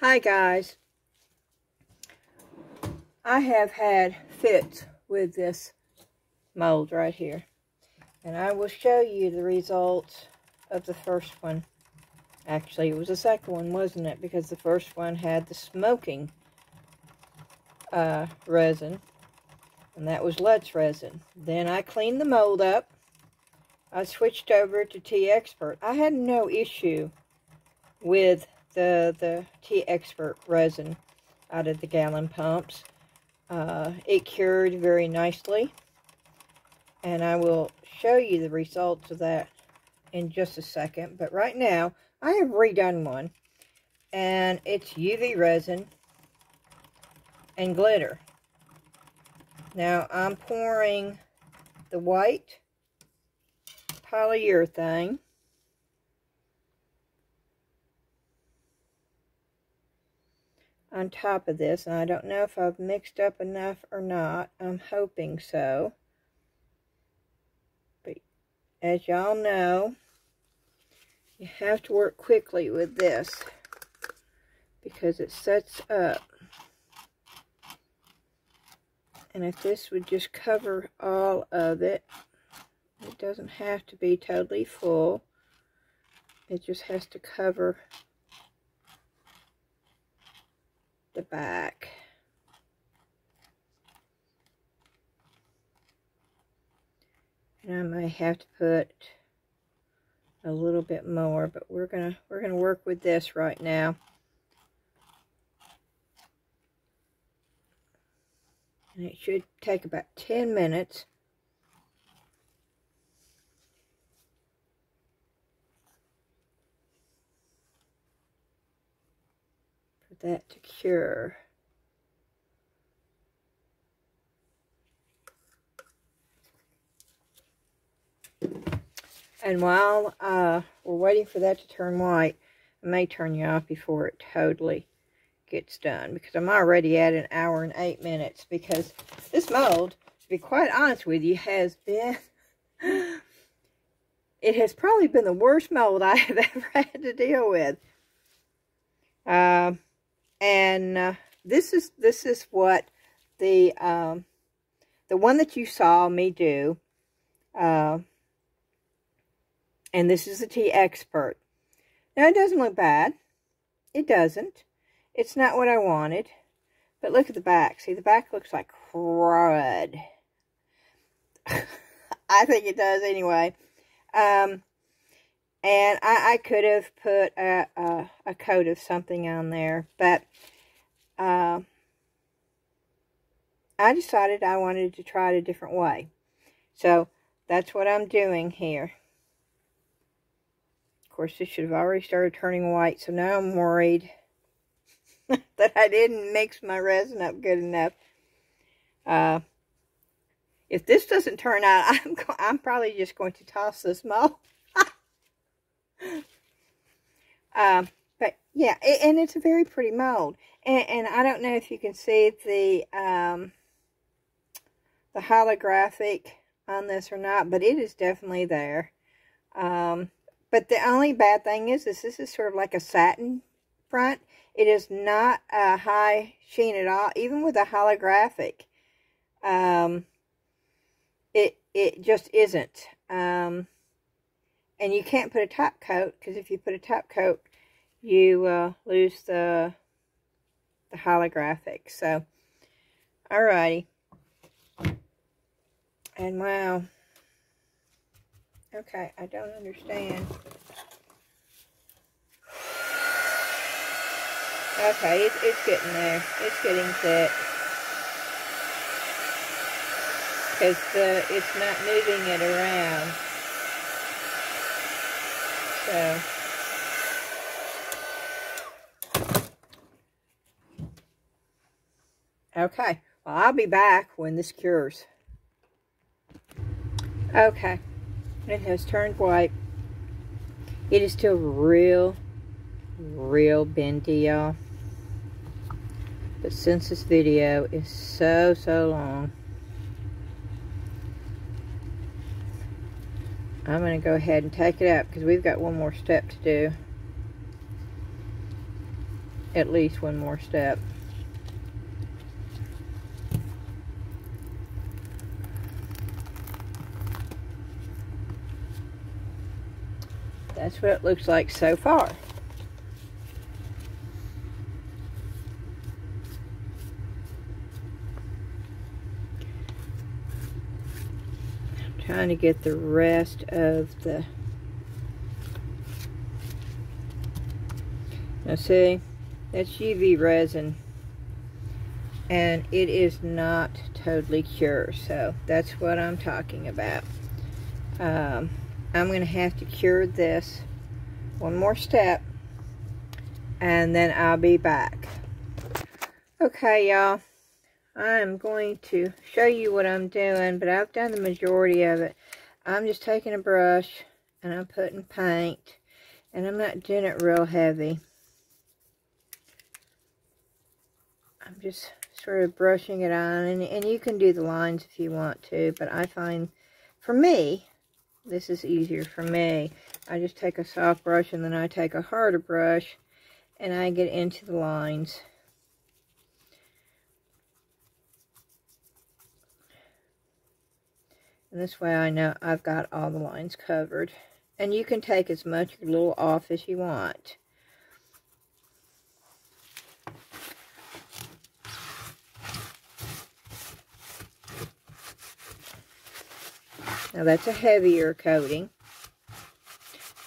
Hi guys, I have had fits with this mold right here, and I will show you the results of the first one. Actually, it was the second one, wasn't it? Because the first one had the smoking resin, and that was Lutz resin. Then I cleaned the mold up. I switched over to Teexpert. I had no issue with the Teexpert resin out of the gallon pumps. It cured very nicely, and I will show you the results of that in just a second. But right now, I have redone one, and it's UV resin and glitter. Now, I'm pouring the white polyurethane on top of this, and I don't know if I've mixed up enough or not. I'm hoping so. But as y'all know, you have to work quickly with this because it sets up. And if this would just cover all of it, it doesn't have to be totally full. It just has to cover the back. And I may have to put a little bit more, but we're gonna work with this right now. And it should take about 10 minutes. For that to cure. And while we're waiting for that to turn white, I may turn you off before it totally gets done, because I'm already at 1 hour and 8 minutes, because this mold, to be quite honest with you, has been, it has probably been the worst mold I have ever had to deal with. This is what the one that you saw me do, and this is the Teexpert. Now, it doesn't look bad. It doesn't. It's not what I wanted. But look at the back. See, the back looks like crud. I think it does anyway. And I could have put a coat of something on there, but I decided I wanted to try it a different way. So that's what I'm doing here. Of course, this should have already started turning white, so now I'm worried that I didn't mix my resin up good enough. If this doesn't turn out, I'm probably just going to toss this mold. But yeah, and it's a very pretty mold, and I don't know if you can see the holographic on this or not, but it is definitely there. But the only bad thing is this is sort of like a satin front. It is not a high sheen at all, even with a holographic. It just isn't. And you can't put a top coat, because if you put a top coat, you lose the holographic. So, alrighty. And wow. Okay, I don't understand. Okay, it's getting there. It's getting thick. Because it's not moving it around. So, okay, well, I'll be back when this cures. Okay, it has turned white. It is still real bendy, y'all. But since this video is so long, I'm going to go ahead and take it out because we've got one more step to do. at least one more step. That's what it looks like so far. I'm trying to get the rest of the... Now see, that's UV resin, and it is not totally cured, so that's what I'm talking about. I'm going to have to cure this one more step, and then I'll be back. Okay, y'all, I'm going to show you what I'm doing, but I've done the majority of it. I'm just taking a brush, and I'm putting paint, and I'm not doing it real heavy. I'm just sort of brushing it on, and you can do the lines if you want to, but I find, for me, this is easier for me. I just take a soft brush, and then I take a harder brush, and I get into the lines. And this way I know I've got all the lines covered. And you can take as much glue off as you want. Now that's a heavier coating,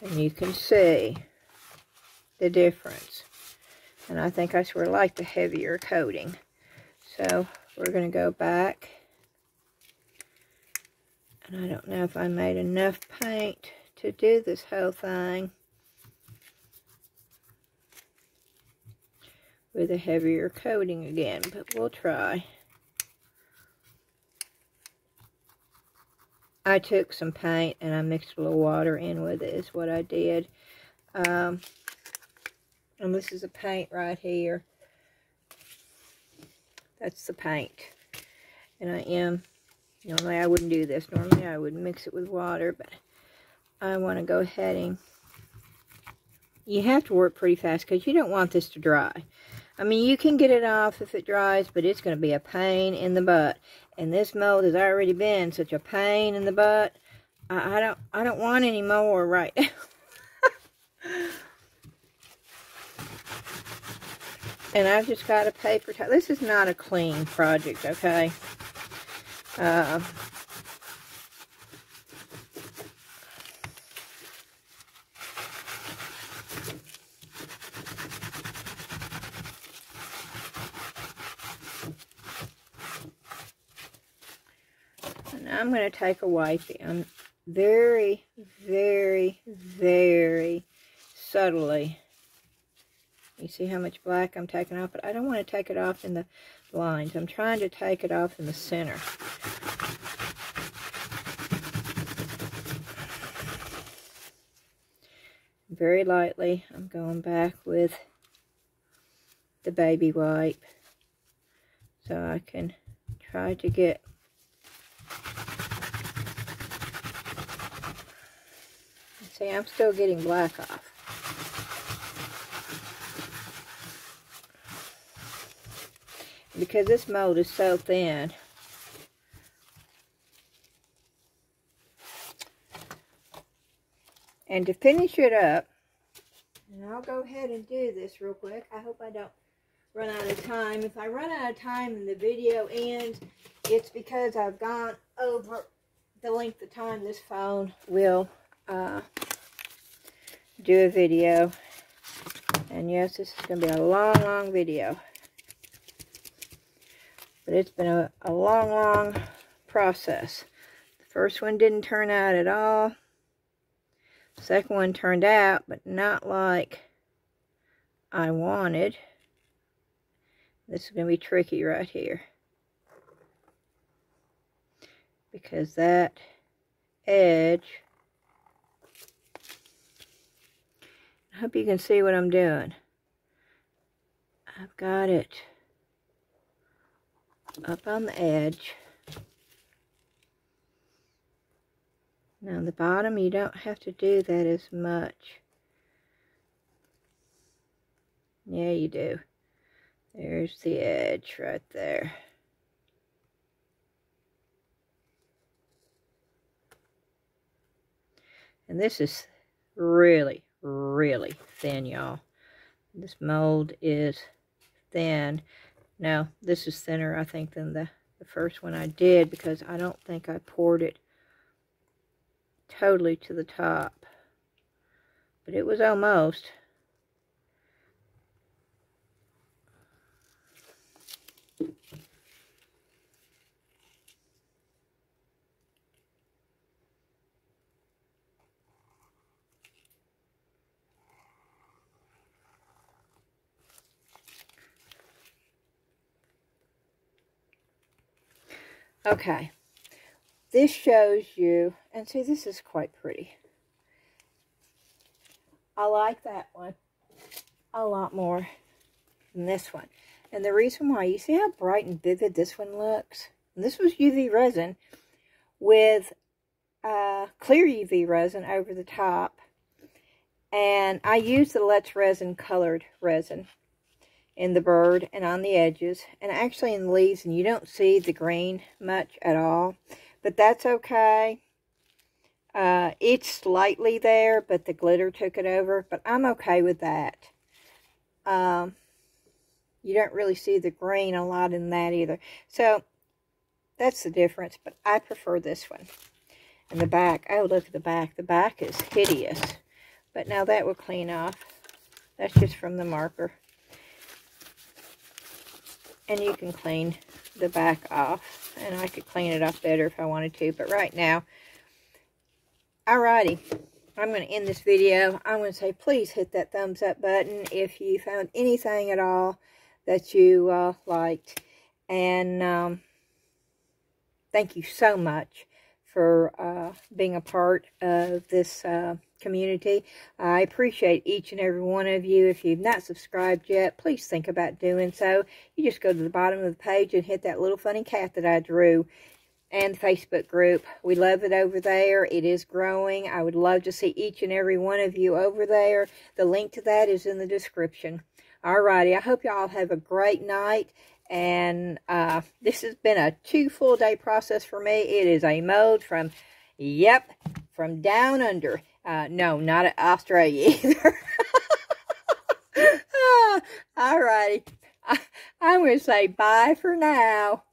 and you can see the difference. And I think I sort of like the heavier coating. So we're going to go back, and I don't know if I made enough paint to do this whole thing with a heavier coating again, but we'll try. I took some paint and I mixed a little water in with it, is what I did. And this is a paint right here. That's the paint. And normally I wouldn't do this. Normally I would mix it with water, but I want to go ahead and... You have to work pretty fast because you don't want this to dry. I mean, you can get it off if it dries, but it's going to be a pain in the butt. And this mold has already been such a pain in the butt. I don't want any more right now. And I've just got a paper towel. This is not a clean project, okay? And I'm going to take a wipey. I'm very, very, very subtly. You see how much black I'm taking off? But I don't want to take it off in the lines. I'm trying to take it off in the center. Very lightly, I'm going back with the baby wipe so I can try to get see, I'm still getting black off. Because this mold is so thin, and to finish it up, and I'll go ahead and do this real quick. I hope I don't run out of time. If I run out of time and the video ends, it's because I've gone over the length of time this phone will do a video. And yes, this is going to be a long, long video. But it's been a long, long process. The first one didn't turn out at all. The second one turned out, but not like I wanted. This is going to be tricky right here. Because that edge... I hope you can see what I'm doing. I've got it up on the edge. Now the bottom, you don't have to do that as much. Yeah, you do. There's the edge right there. And this is really, really thin, y'all. This mold is thin. Now, this is thinner, I think, than the first one I did, because I don't think I poured it totally to the top. But it was almost. Okay, this shows you, and see, this is quite pretty. I like that one a lot more than this one. And the reason why, you see how bright and vivid this one looks? And this was UV resin with clear UV resin over the top. And I used the Let's Resin colored resin in the bird and on the edges, and actually in the leaves, and you don't see the green much at all, but that's okay. It's slightly there, but the glitter took it over, but I'm okay with that. You don't really see the green a lot in that either, so that's the difference, but I prefer this one. And the back, oh, look at the back. The back is hideous, but now that will clean off. That's just from the marker. And you can clean the back off. And I could clean it up better if I wanted to. But right now, alrighty. I'm going to end this video. I'm going to say, please hit that thumbs up button if you found anything at all that you liked. And thank you so much for being a part of this community. I appreciate each and every one of you. If you've not subscribed yet, please think about doing so. You just go to the bottom of the page and hit that little funny cat that I drew, and the Facebook group. We love it over there. It is growing. I would love to see each and every one of you over there. The link to that is in the description. Alrighty, I hope y'all have a great night. And this has been a 2 full day process for me. It is a mold from, yep, from down under. No, not Australia either. Alrighty. I'm going to say bye for now.